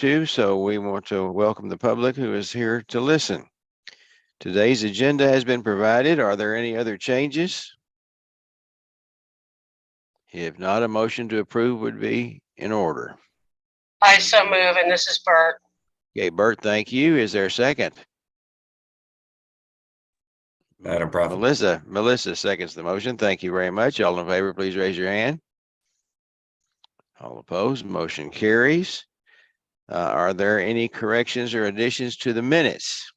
too, so we want to welcome the public who is here to listen. Today's agenda has been provided. Are there any other changes? If not, a motion to approve would be in order. I so move, and this is Bert. Okay, Bert, thank you. Is there a second? Madam Prophet. Melissa seconds the motion. Thank you very much. All in favor, please raise your hand. All opposed, motion carries. Are there any corrections or additions to the minutes?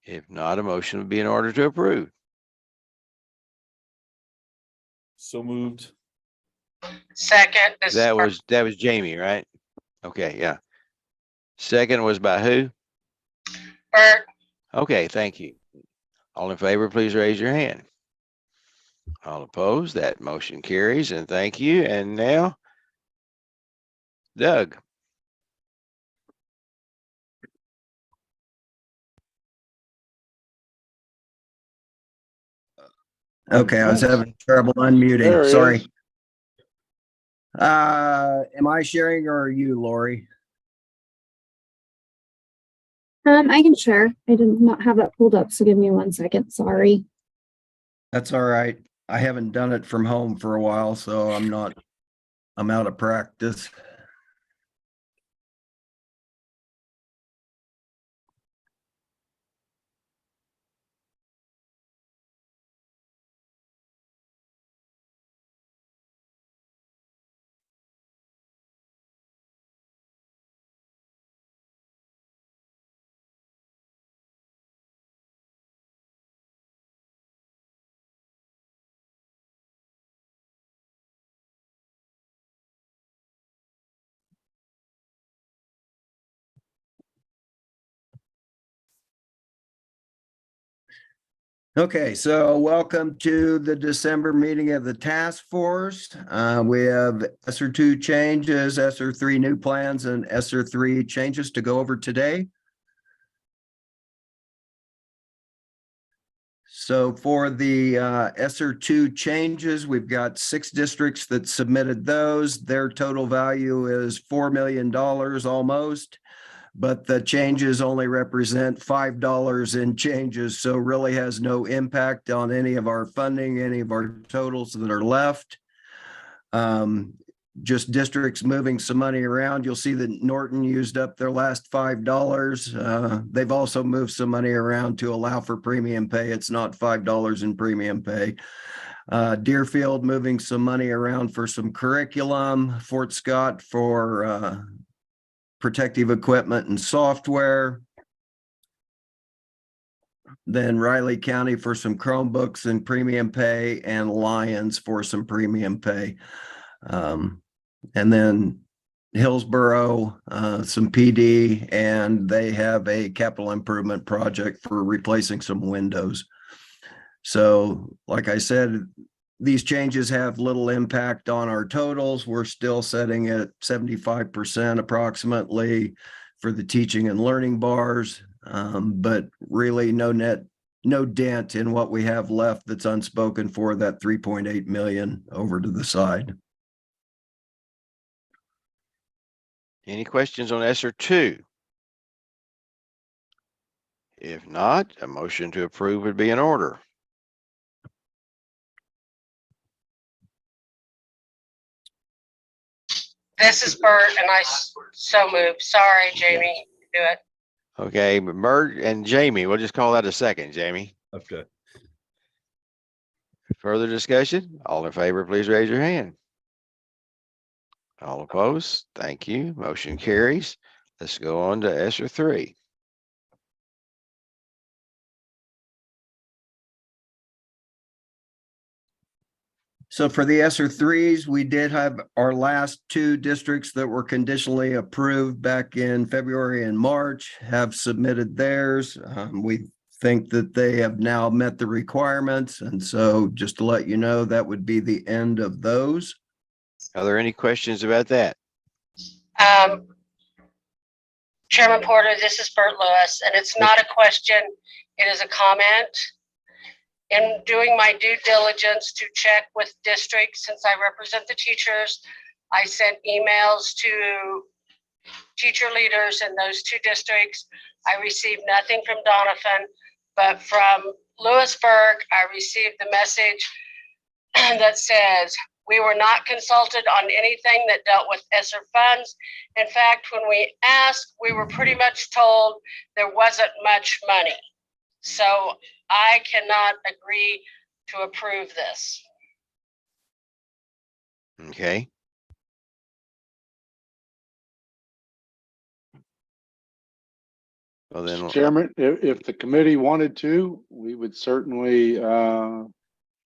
If not, a motion would be in order to approve. So moved. Second, this That is was Jamie, right? Okay, yeah. Second was by who? Bert. Okay, thank you. All in favor, please raise your hand. All opposed, that motion carries, and thank you. And now, Doug. Okay, I was having trouble unmuting. Sorry. Am I sharing or are you, Lori? I can share. I did not have that pulled up, so give me 1 second. Sorry. That's all right. I haven't done it from home for a while, so I'm out of practice. Okay, so welcome to the December meeting of the task force. We have ESSER 2 changes, ESSER 3 new plans, and ESSER 3 changes to go over today. So for the ESSER 2 changes, we've got 6 districts that submitted those. Their total value is $4 million almost. But the changes only represent $5 in changes, so really has no impact on any of our funding, any of our totals that are left. Just districts moving some money around. You'll see that Norton used up their last $5. They've also moved some money around to allow for premium pay. It's not $5 in premium pay. Deerfield moving some money around for some curriculum. Fort Scott for protective equipment and software. Then Riley County for some Chromebooks and premium pay, and Lyons for some premium pay. And then Hillsborough, some PD, and they have a capital improvement project for replacing some windows. So, like I said, these changes have little impact on our totals. We're still setting at 75% approximately for the teaching and learning bars, but really no dent in what we have left that's unspoken for that 3.8 million over to the side. Any questions on ESSER 2? If not, a motion to approve would be in order. This is Bert, and I so move. Sorry, Jamie. Do it. Okay, Bert and Jamie, we'll just call that a second, Jamie. Okay. Further discussion? All in favor, please raise your hand. All opposed? Thank you. Motion carries. Let's go on to ESSER 3. So for the ESSER 3s, we did have our last 2 districts that were conditionally approved back in February and March have submitted theirs. We think that they have now met the requirements. And so just to let you know, that would be the end of those. Are there any questions about that? Chairman Porter, this is Bert Lewis, and it's not a question. It is a comment. In doing my due diligence to check with districts, since I represent the teachers, I sent emails to teacher leaders in those two districts. I received nothing from Donovan, but from Lewisburg, I received the message that says, we were not consulted on anything that dealt with ESSER funds. In fact, when we asked, we were pretty much told there wasn't much money. So I cannot agree to approve this. Okay. Well, then, Mr. Chairman, if the committee wanted to, we would certainly,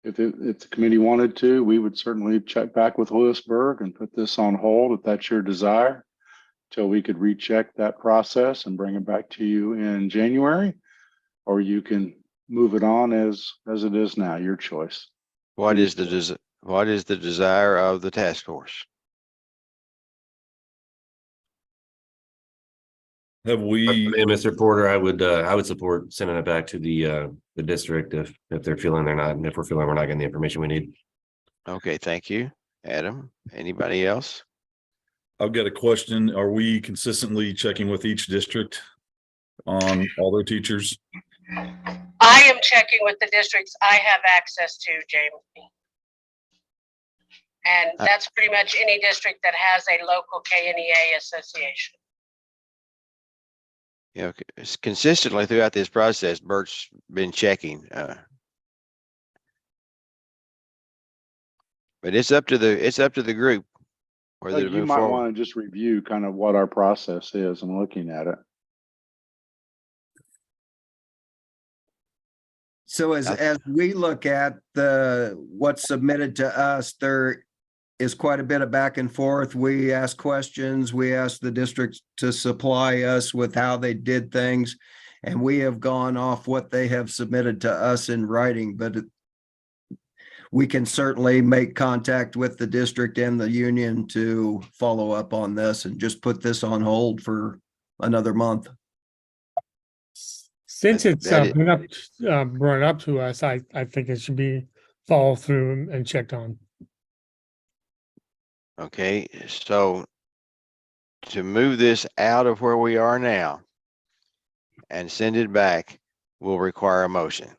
if the committee wanted to, we would certainly check back with Lewisburg and put this on hold if that's your desire, till we could recheck that process and bring it back to you in January, or you can move it on as it is now, your choice. what is the desire of the task force? Have we, And Mr. Porter, I would support sending it back to the district if they're feeling they're not, if we're feeling we're not getting the information we need. Okay, thank you. Adam, anybody else? I've got a question. Are we consistently checking with each district on all their teachers? I am checking with the districts I have access to, Jamie. And that's pretty much any district that has a local KNEA association. You know, consistently throughout this process, Bert's been checking. But it's up to the group whether to You move might forward. want to just review kind of what our process is and looking at it. So as we look at what's submitted to us, there is quite a bit of back and forth. We ask questions, we ask the districts to supply us with how they did things. And we have gone off what they have submitted to us in writing, but we can certainly make contact with the district and the union to follow up on this and just put this on hold for another month. Since it's that brought up to us, I think it should be followed through and checked on. Okay, so to move this out of where we are now and send it back will require a motion.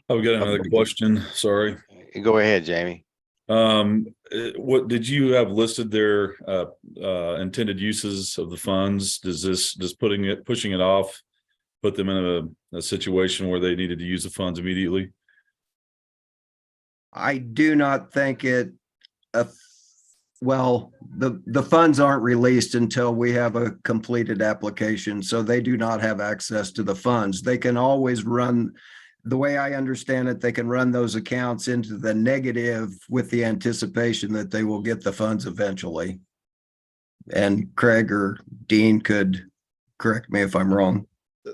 I've got another question. Sorry. Go ahead, Jamie. What did you have listed there? Intended uses of the funds? Does pushing it off put them in a situation where they needed to use the funds immediately? I do not think it, well, the funds aren't released until we have a completed application, so they do not have access to the funds. They can always run, the way I understand it, they can run those accounts into the negative with the anticipation that they will get the funds eventually. And Craig or Dean could correct me if I'm wrong.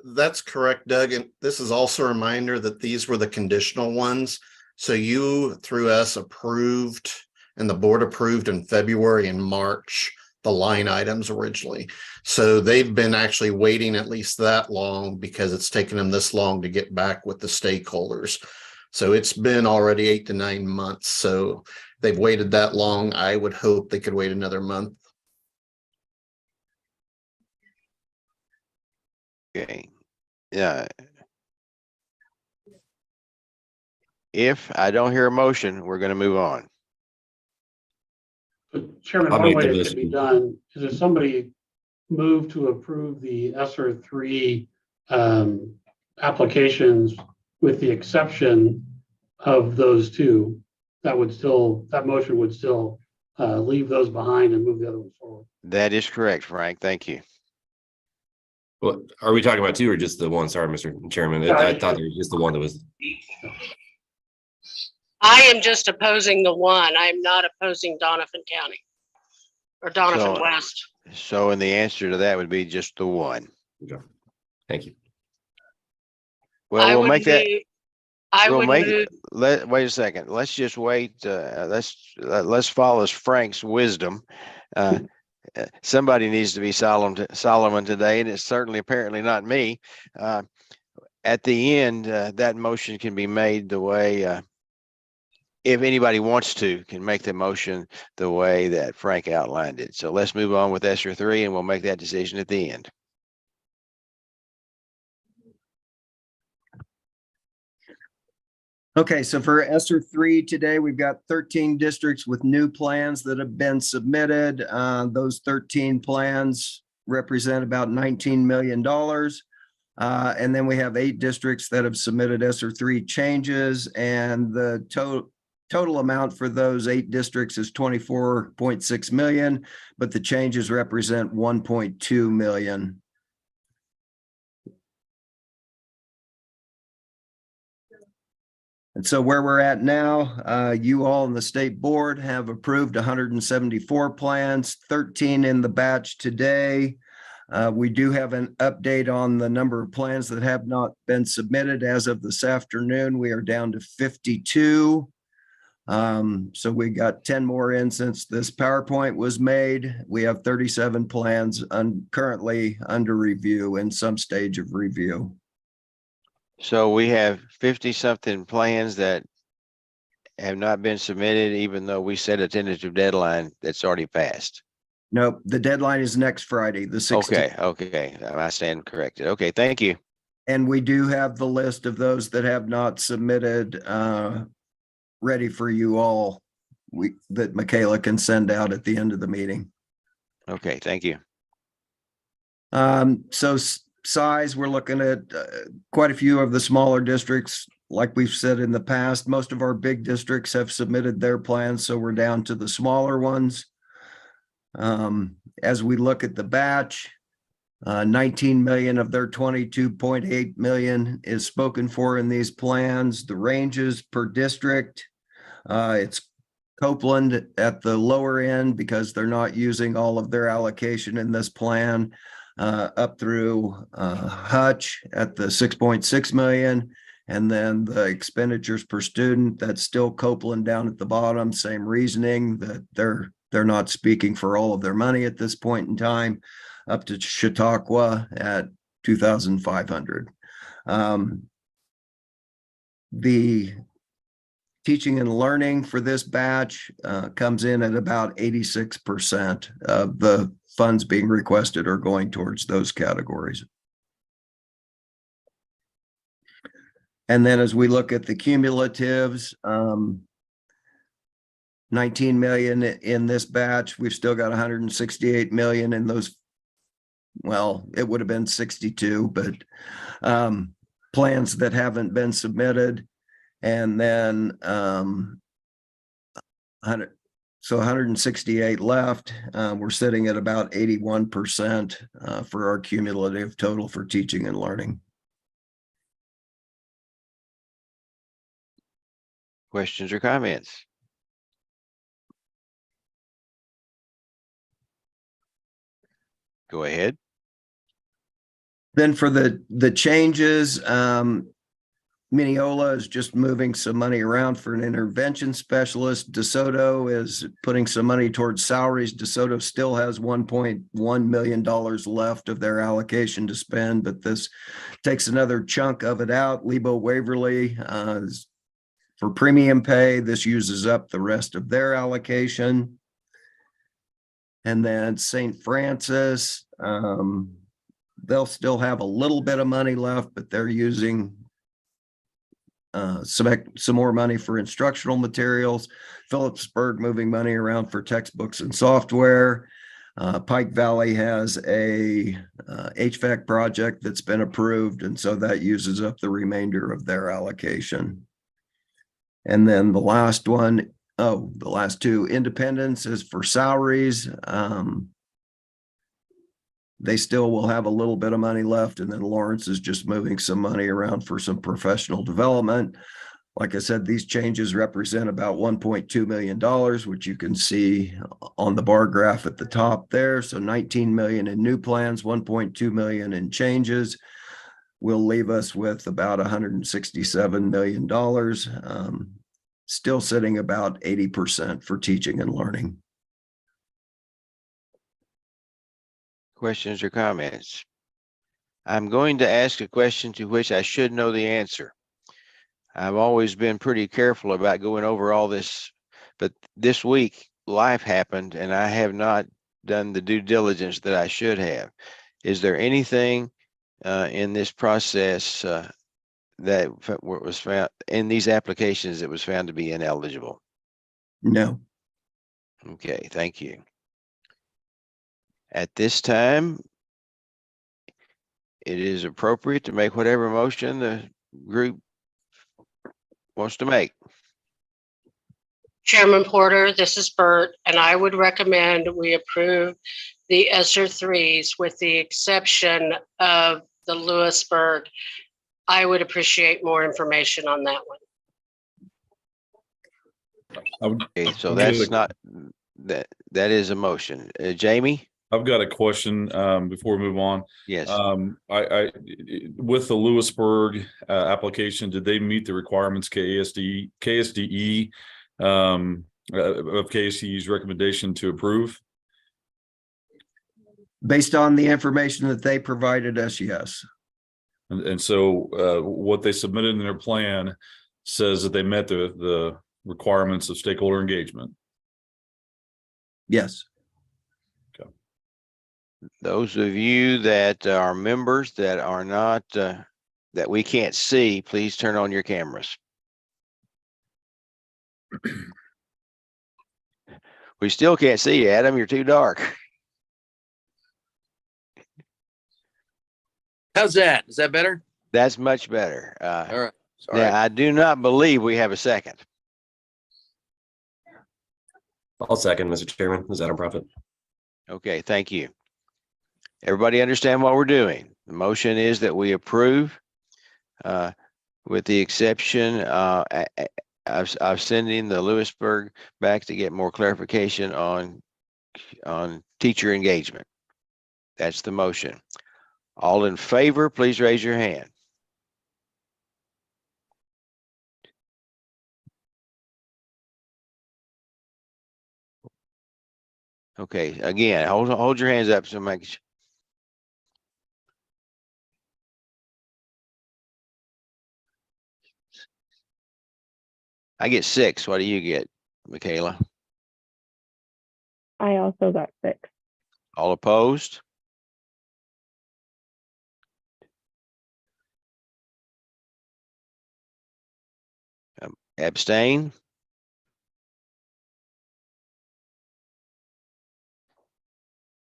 That's correct, Doug. And this is also a reminder that these were the conditional ones. So you, through us, approved and the board approved in February and March the line items originally. So they've been actually waiting at least that long because it's taken them this long to get back with the stakeholders. So it's been already 8 to 9 months. So they've waited that long. I would hope they could wait another month. Okay. Yeah. If I don't hear a motion, we're going to move on. But Chairman, I'll one make way the it list. could be done is if somebody moved to approve the ESSER 3 applications with the exception of those two, that motion would still leave those behind and move the other ones forward. That is correct, Frank. Thank you. Well, are we talking about two or just the one? Sorry, Mr. Chairman. I thought there was just the one that was. I am just opposing the one. I am not opposing Donovan County or Donovan So- West. So, and the answer to that would be just the one. Thank you. Well, we'll make that. I We'll would make move, wait a second. Let's just wait. Let's follow Frank's wisdom. Somebody needs to be Solomon today, and it's certainly apparently not me. At the end, that motion can be made the way if anybody wants to, can make the motion the way that Frank outlined it. So let's move on with ESER 3 and we'll make that decision at the end. Okay, so for ESER 3 today, we've got 13 districts with new plans that have been submitted. Those 13 plans represent about $19 million. And then we have 8 districts that have submitted ESER 3 changes, and the total amount for those 8 districts is 24.6 million, but the changes represent 1.2 million. And so where we're at now, you all in the state board have approved 174 plans, 13 in the batch today. We do have an update on the number of plans that have not been submitted. As of this afternoon, we are down to 52. So we got 10 more in since this PowerPoint was made. We have 37 plans currently under review in some stage of review. So we have 50 something plans that have not been submitted, even though we set a tentative deadline that's already passed. Nope, the deadline is next Friday, the 16th. Okay, I stand corrected. Okay, thank you. And we do have the list of those that have not submitted ready for you all. That Michaela can send out at the end of the meeting. Okay, thank you. So size, we're looking at quite a few of the smaller districts. Like we've said in the past, most of our big districts have submitted their plans, so we're down to the smaller ones. As we look at the batch, 19 million of their 22.8 million is spoken for in these plans. The ranges per district, it's Copeland at the lower end because they're not using all of their allocation in this plan, up through Hutch at the 6.6 million. And then the expenditures per student, that's still Copeland down at the bottom. Same reasoning that they're not speaking for all of their money at this point in time, up to Chautauqua at 2,500. The teaching and learning for this batch comes in at about 86% of the funds being requested are going towards those categories. And then as we look at the cumulatives, 19 million in this batch, we've still got 168 million in those. Well, it would have been 62, but plans that haven't been submitted. And then 168 left. We're sitting at about 81% for our cumulative total for teaching and learning. Questions or comments? Go ahead. Then for the changes, Mineola is just moving some money around for an intervention specialist. DeSoto is putting some money towards salaries. DeSoto still has $1.1 million left of their allocation to spend, but this takes another chunk of it out. Lebo Waverly for premium pay, this uses up the rest of their allocation. And then St. Francis, they'll still have a little bit of money left, but they're using some more money for instructional materials. Phillipsburg moving money around for textbooks and software. Pike Valley has a HVAC project that's been approved, and so that uses up the remainder of their allocation. And then the last one, the last two, Independence is for salaries. They still will have a little bit of money left, and then Lawrence is just moving some money around for some professional development. Like I said, these changes represent about $1.2 million, which you can see on the bar graph at the top there. So 19 million in new plans, 1.2 million in changes will leave us with about $167 million, still sitting about 80% for teaching and learning. Questions or comments? I'm going to ask a question to which I should know the answer. I've always been pretty careful about going over all this, but this week life happened and I have not done the due diligence that I should have. Is there anything in this process that was found in these applications that was found to be ineligible? No. Okay, thank you. At this time, it is appropriate to make whatever motion the group wants to make. Chairman Porter, this is Bert, and I would recommend we approve the ESER threes with the exception of the Lewisburg. I would appreciate more information on that one. Okay, so I'll that's give it a- not, that is a motion. Jamie? I've got a question before we move on. Yes. I with the Lewisburg application, did they meet the requirements KSDE of KSDE's recommendation to approve? Based on the information that they provided us, yes. And so what they submitted in their plan says that they met the requirements of stakeholder engagement. Yes. Those of you that are members that are not, that we can't see, please turn on your cameras. We still can't see you, Adam. You're too dark. How's that? Is that better? That's much better. All right. Sorry. Now, I do not believe we have a second. I'll second, Mr. Chairman. Is that a profit? Okay, thank you. Everybody understand what we're doing? The motion is that we approve with the exception of sending the Lewisburg back to get more clarification on teacher engagement. That's the motion. All in favor, please raise your hand. Okay, again, hold your hands up so make sure. I get 6. What do you get, Michaela? I also got 6. All opposed? Abstain?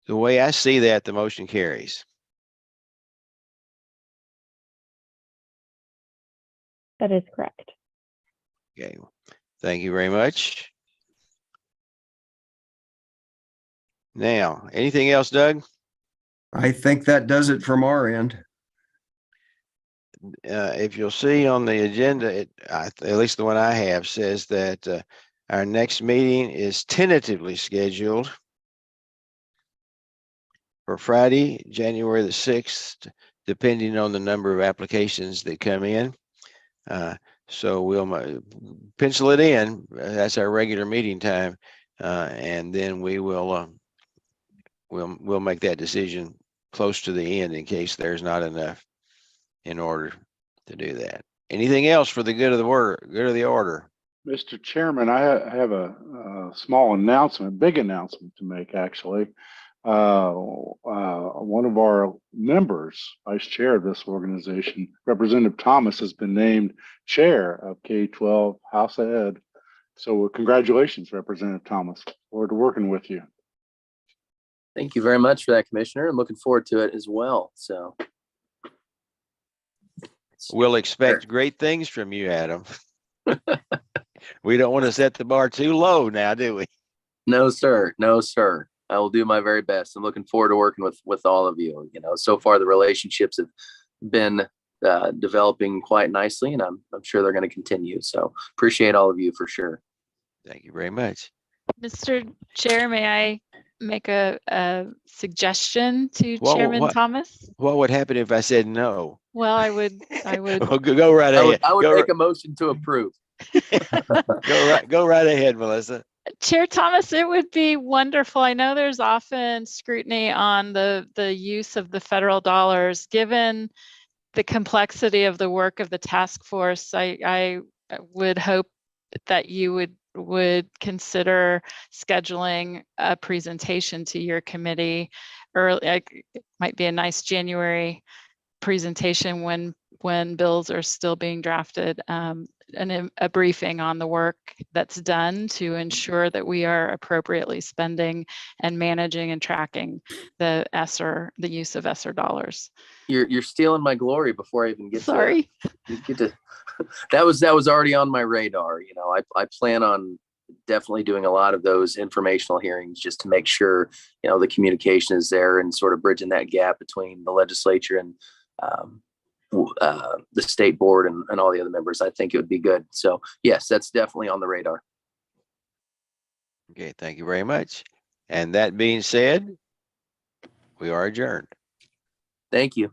The way I see that, the motion carries. That is correct. Okay, thank you very much. Now, anything else, Doug? I think that does it from our end. If you'll see on the agenda, at least the one I have says that our next meeting is tentatively scheduled for Friday, January the 6th, depending on the number of applications that come in. So we'll pencil it in. That's our regular meeting time. And then we will we'll make that decision close to the end in case there's not enough in order to do that. Anything else for the good of the order? Mr. Chairman, I have a small announcement, big announcement to make, actually. One of our members, vice chair of this organization, Representative Thomas, has been named chair of K-12 House Ed. So congratulations, Representative Thomas. Forward to working with you. Thank you very much for that, Commissioner. I'm looking forward to it as well. So We'll expect great things from you, Adam. We don't want to set the bar too low now, do we? no, sir. No, sir. I will do my very best. I'm looking forward to working with all of you. You know, so far the relationships have been developing quite nicely, and I'm sure they're going to continue. So appreciate all of you for sure. Thank you very much. Mr. Chair, may I make a suggestion to Well, Chairman what- Thomas? What would happen if I said no? Well, I would, Well, go right I ahead. would, I would Go make a motion to approve. go right ahead, Melissa. Chair Thomas, it would be wonderful. I know there's often scrutiny on the use of the federal dollars. Given the complexity of the work of the task force, I would hope that you would consider scheduling a presentation to your committee early. Like, it might be a nice January presentation when bills are still being drafted, and a briefing on the work that's done to ensure that we are appropriately spending and managing and tracking the use of ESSER dollars. You're stealing my glory before I even get Sorry. to that was already on my radar. You know, I plan on definitely doing a lot of those informational hearings just to make sure, you know, the communication is there and sort of bridging that gap between the legislature and the state board and all the other members. I think it would be good. So yes, that's definitely on the radar. Okay, thank you very much. And that being said, we are adjourned. Thank you.